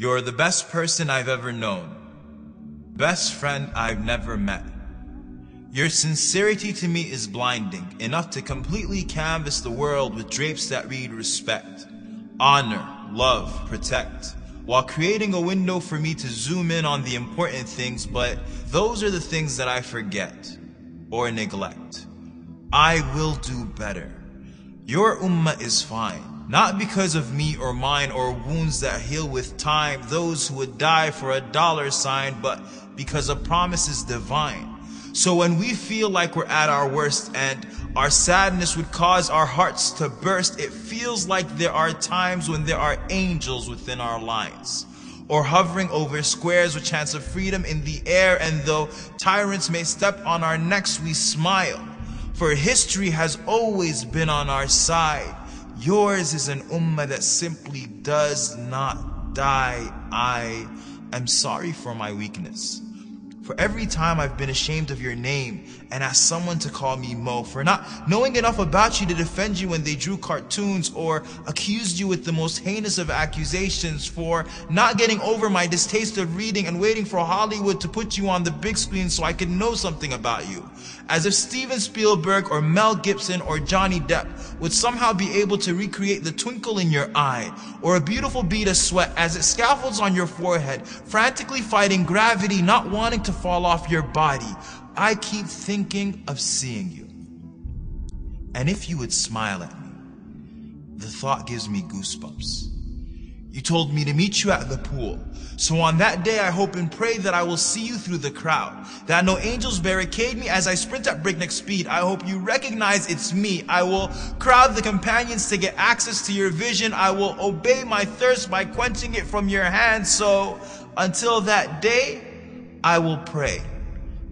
You're the best person I've ever known, best friend I've never met. Your sincerity to me is blinding, enough to completely canvas the world with drapes that read respect, honor, love, protect, while creating a window for me to zoom in on the important things, but those are the things that I forget or neglect. I will do better. Your ummah is fine. Not because of me or mine or wounds that heal with time, those who would die for a dollar sign, but because a promise is divine. So when we feel like we're at our worst and our sadness would cause our hearts to burst, it feels like there are times when there are angels within our lines, or hovering over squares with chance of freedom in the air, and though tyrants may step on our necks, we smile, for history has always been on our side. Yours is an ummah that simply does not die. I am sorry for my weakness. For every time I've been ashamed of your name and asked someone to call me Mo, for not knowing enough about you to defend you when they drew cartoons or accused you with the most heinous of accusations, for not getting over my distaste of reading and waiting for Hollywood to put you on the big screen so I could know something about you. As if Steven Spielberg or Mel Gibson or Johnny Depp would somehow be able to recreate the twinkle in your eye or a beautiful bead of sweat as it scaffolds on your forehead, frantically fighting gravity, not wanting to fall off your body. I keep thinking of seeing you. And if you would smile at me, the thought gives me goosebumps. You told me to meet you at the pool. So on that day, I hope and pray that I will see you through the crowd, that no angels barricade me as I sprint at breakneck speed. I hope you recognize it's me. I will crowd the companions to get access to your vision. I will obey my thirst by quenching it from your hand. So until that day, I will pray.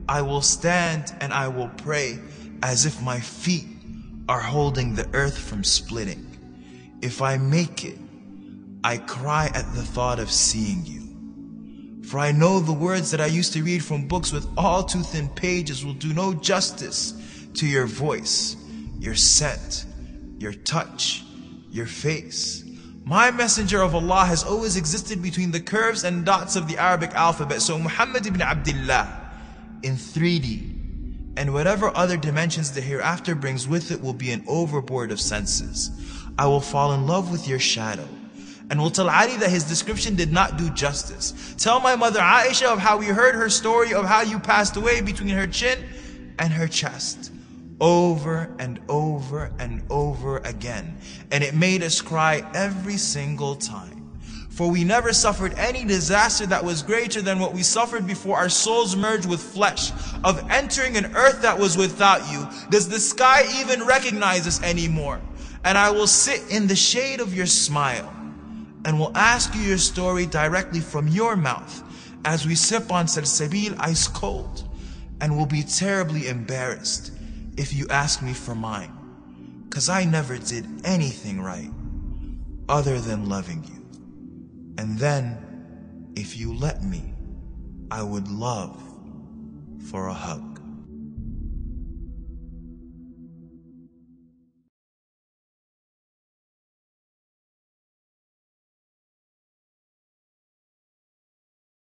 I will stand and I will pray as if my feet are holding the earth from splitting. If I make it, I cry at the thought of seeing you. For I know the words that I used to read from books with all too thin pages will do no justice to your voice, your scent, your touch, your face. My messenger of Allah has always existed between the curves and dots of the Arabic alphabet. So Muhammad ibn Abdullah in 3D and whatever other dimensions the hereafter brings with it will be an overboard of senses. I will fall in love with your shadow and will tell Ali that his description did not do justice. Tell my mother Aisha of how we heard her story of how you passed away between her chin and her chest, over and over and over again. And it made us cry every single time. For we never suffered any disaster that was greater than what we suffered before our souls merged with flesh, of entering an earth that was without you. Does the sky even recognize us anymore? And I will sit in the shade of your smile and will ask you your story directly from your mouth as we sip on salsabil ice cold, and will be terribly embarrassed if you ask me for mine, 'cause I never did anything right other than loving you. And then, if you let me, I would love for a hug.